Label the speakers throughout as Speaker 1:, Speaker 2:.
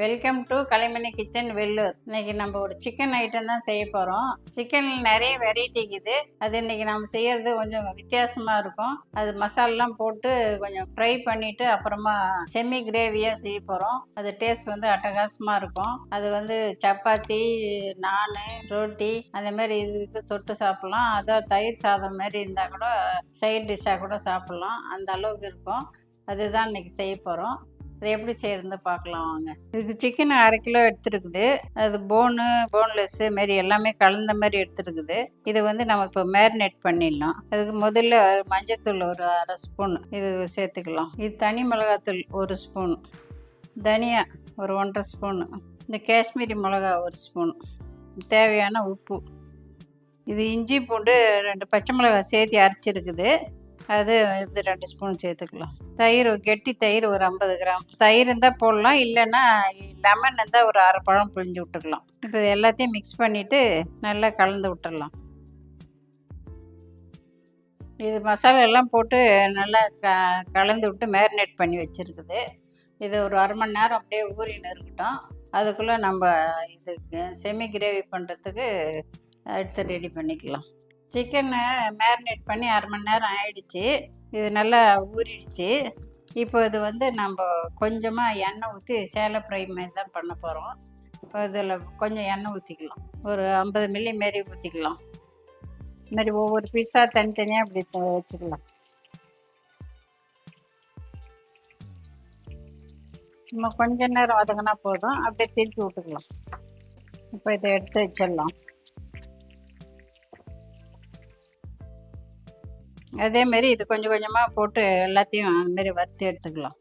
Speaker 1: Welcome to Kalaimani kitchen Vellur. இன்னைக்கு நம்ம ஒரு சிக்கன் ஐட்டம் தான் செய்ய போகிறோம். சிக்கனில் நிறைய வெரைட்டி இருக்குது. அது இன்னைக்கு நம்ம செய்யறது கொஞ்சம் வித்தியாசமாக இருக்கும். அது மசாலெலாம் போட்டு கொஞ்சம் ஃப்ரை பண்ணிவிட்டு அப்புறமா செம்மி கிரேவியாக செய்ய போகிறோம். அது டேஸ்ட் வந்து அட்டகாசமாக இருக்கும். அது வந்து சப்பாத்தி, நான், ரோட்டி அந்த மாதிரி இதுக்கு தொட்டு சாப்பிட்லாம். அதான் தயிர் சாதம் மாதிரி இருந்தால் கூட சைட் டிஷ்ஷாக கூட சாப்பிட்லாம். அந்த அளவுக்கு இருக்கும். அதுதான் இன்னைக்கு செய்ய போகிறோம். அது எப்படி செய்யறது பார்க்கலாம் வாங்க. இதுக்கு சிக்கன் 1/2 கிலோ எடுத்துருக்குது. அது போன்லெஸ்ஸு மாரி எல்லாமே கலந்த மாதிரி எடுத்துருக்குது. இதை வந்து நம்ம இப்போ மேரினேட் பண்ணிடலாம். அதுக்கு முதல்ல மஞ்சத்தூள் ஒரு 1/2 ஸ்பூன் இது சேர்த்துக்கலாம். இது தனி மிளகாத்தூள் 1 ஸ்பூன், தனியா ஒரு 1/2 ஸ்பூன், இந்த காஷ்மீரி மிளகா 1 ஸ்பூன், தேவையான உப்பு. இது இஞ்சி பூண்டு 2 பச்சை மிளகாய் சேர்த்து அரைச்சிருக்குது. அது இது 2 ஸ்பூன் சேர்த்துக்கலாம். தயிர், கெட்டி தயிர் ஒரு 50 கிராம். தயிர் இருந்தால் போடலாம், இல்லைன்னா லெமன் இருந்தால் ஒரு 1/2 பழம் பிழிஞ்சு விட்டுக்கலாம். இப்போ இது எல்லாத்தையும் மிக்ஸ் பண்ணிவிட்டு நல்லா கலந்து விட்டுடலாம். இது மசாலா எல்லாம் போட்டு நல்லா கலந்து விட்டு மேரினேட் பண்ணி வச்சுருக்குது. இது ஒரு 1/2 மணி நேரம் அப்படியே ஊறின்னு இருக்கட்டும். அதுக்குள்ளே நம்ம இதுக்கு செமி கிரேவி பண்ணுறதுக்கு எடுத்து ரெடி பண்ணிக்கலாம். சிக்கனை மேரினேட் பண்ணி 1/2 மணி நேரம் ஆயிடுச்சு. இது நல்லா ஊறிடுச்சு. இப்போ இது வந்து நம்ம கொஞ்சமாக எண்ணெய் ஊற்றி சேலை ஃப்ரை மாதிரி தான் பண்ண போகிறோம். இப்போ இதில் கொஞ்சம் எண்ணெய் ஊற்றிக்கலாம். ஒரு 50 மில்லி மாரி ஊற்றிக்கலாம். இதுமாரி ஒவ்வொரு பீஸாக தனித்தனியாக அப்படி வச்சுக்கலாம். நம்ம கொஞ்ச நேரம் வதங்கினா போதும். அப்படியே திருப்பி விட்டுக்கலாம். இப்போ இதை எடுத்து வச்சிடலாம். அதேமாரி இது கொஞ்சம் கொஞ்சமாக போட்டு எல்லாத்தையும் அதுமாரி வறுத்து எடுத்துக்கலாம்.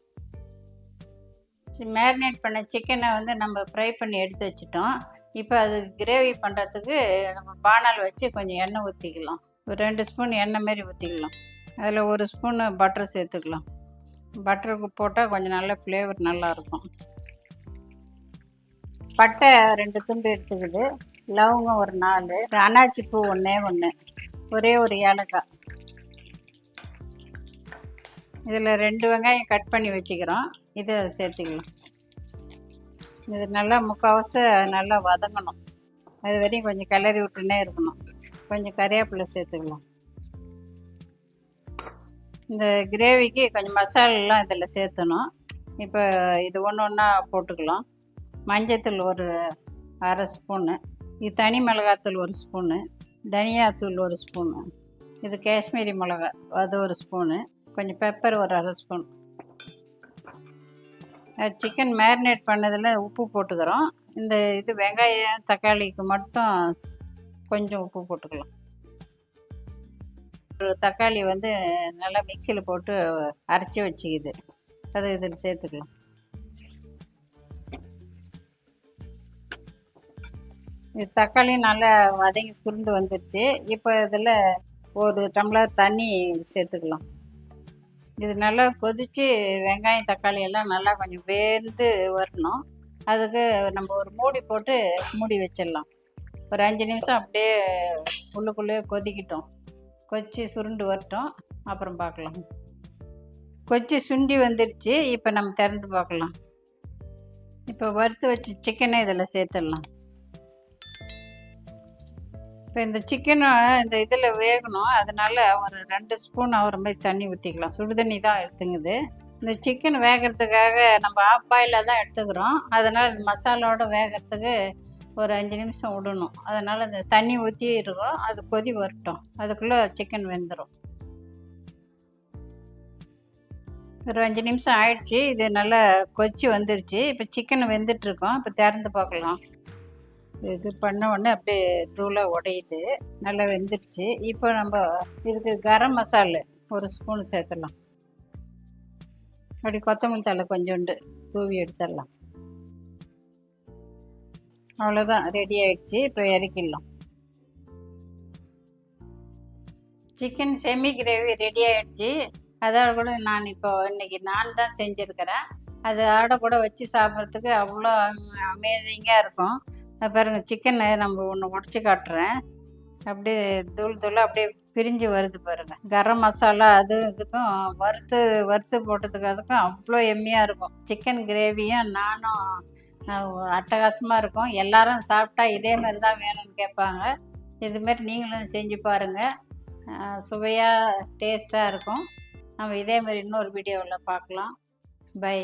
Speaker 1: மேரினேட் பண்ண சிக்கனை வந்து நம்ம ஃப்ரை பண்ணி எடுத்து வச்சிட்டோம். இப்போ அது கிரேவி பண்ணுறதுக்கு நம்ம பானால் வச்சு கொஞ்சம் எண்ணெய் ஊற்றிக்கலாம். ஒரு 2 ஸ்பூன் எண்ணெய் மாரி ஊற்றிக்கலாம். அதில் 1 ஸ்பூன் பட்டர் சேர்த்துக்கலாம். பட்டருக்கு போட்டால் கொஞ்சம் நல்ல ஃப்ளேவர் நல்லாயிருக்கும். பட்டை 2 துண்டு எடுத்துக்குது, லவங்கம் ஒரு 4, அன்னாச்சி பூ 1, ஒரே ஒரு ஏலக்காய். இதில் 2 வெங்காயம் கட் பண்ணி வச்சுக்கிறோம். இதை சேர்த்துக்கலாம். இது நல்லா முக்கால்வாசி நல்லா வதங்கணும். அது வரையும் கொஞ்சம் கிளறி விட்டுனே இருக்கணும். கொஞ்சம் கறிவேப்பிலை சேர்த்துக்கலாம். இந்த கிரேவிக்கு கொஞ்சம் மசாலாலாம் இதில் சேர்த்தணும். இப்போ இது ஒன்று ஒன்றா போட்டுக்கலாம். மஞ்சத்தூள் ஒரு 1/2 ஸ்பூனு, இது தனி மிளகாத்தூள் 1 ஸ்பூனு, தனியாத்தூள் 1 ஸ்பூனு, இது காஷ்மீரி மிளகா அது 1 ஸ்பூனு, கொஞ்சம் பெப்பர் ஒரு 1/2 ஸ்பூன். சிக்கன் மேரினேட் பண்ணதில் உப்பு போட்டுக்கிறோம். இந்த இது வெங்காயம் தக்காளிக்கு மட்டும் கொஞ்சம் உப்பு போட்டுக்கலாம். ஒரு தக்காளி வந்து நல்லா மிக்சியில் போட்டு அரைச்சி வச்சுக்கிது, அது இதில் சேர்த்துக்கலாம். இது தக்காளியும் நல்லா வதங்கி சுருண்டு வந்துடுச்சு. இப்போ இதில் 1 டம்ளர் தண்ணி சேர்த்துக்கலாம். இது நல்லா கொதித்து வெங்காயம் தக்காளி எல்லாம் நல்லா கொஞ்சம் வேந்து வரணும். அதுக்கு நம்ம ஒரு மூடி போட்டு மூடி வச்சிடலாம். ஒரு 5 நிமிஷம் அப்படியே உள்ளுக்குள்ளேயே கொதிக்கிட்டோம். கொச்சி சுருண்டு வரட்டும், அப்புறம் பார்க்கலாம். கொச்சி சுண்டி வந்துடுச்சு. இப்போ நம்ம திறந்து பார்க்கலாம். இப்போ வறுத்து வச்சு சிக்கனை இதில் சேர்த்துடலாம். இப்போ இந்த சிக்கனை இந்த இதில் வேகணும். அதனால் ஒரு 2 ஸ்பூன் ஆகிற மாதிரி தண்ணி ஊற்றிக்கலாம். சுடு தண்ணி தான் எடுத்துங்குது. இந்த சிக்கன் வேகிறதுக்காக நம்ம ஆஃப் பாயிலாக தான் எடுத்துக்கிறோம். அதனால் இந்த மசாலாவோட வேகிறதுக்கு ஒரு 5 நிமிஷம் விடணும். அதனால் இந்த தண்ணி ஊற்றி இருக்கோம். அது கொதி வரட்டும், அதுக்குள்ளே சிக்கன் வெந்துடும். ஒரு 5 நிமிஷம் ஆயிடுச்சு. இது நல்லா கொச்சி வந்துருச்சு. இப்போ சிக்கன் வெந்துட்டுருக்கோம். இப்போ திறந்து பார்க்கலாம். இது பண்ண உடனே அப்படியே தூளாக உடையுது. நல்லா வெந்துருச்சு. இப்போ நம்ம இதுக்கு கரம் மசாலா 1 ஸ்பூன் சேர்த்துடலாம். அப்படி கொத்தமல்லி தழை கொஞ்சோண்டு தூவி எடுத்துடலாம். அவ்வளோதான், ரெடி ஆயிடுச்சு. இப்போ இறக்கிடலாம். சிக்கன் செமி கிரேவி ரெடி ஆயிடுச்சு. அதோட கூட நான் இப்போ இன்னைக்கு நான் தான் செஞ்சுருக்கிறேன். அது ஆட கூட வச்சு சாப்பிட்றதுக்கு அவ்வளோ அமேசிங்காக இருக்கும். பாருங்கள், சிக்கனை நம்ம ஒன்று உடச்சி காட்டுறேன். அப்படியே தூள் தூளாக அப்படியே பிரிஞ்சு வருது பாருங்கள். கரம் மசாலா அது இதுக்கும் வறுத்து போட்டதுக்கு அதுக்கும் அவ்வளோ எம்மியாக இருக்கும். சிக்கன் கிரேவியும் நானும் அட்டகாசமாக இருக்கும். எல்லாரும் சாப்பிட்டா இதே மாதிரி தான் வேணும்னு கேட்பாங்க. இதுமாரி நீங்களும் செஞ்சு பாருங்கள். சுவையாக டேஸ்ட்டாக இருக்கும். நம்ம இதே மாதிரி இன்னொரு வீடியோவில் பார்க்கலாம். பை.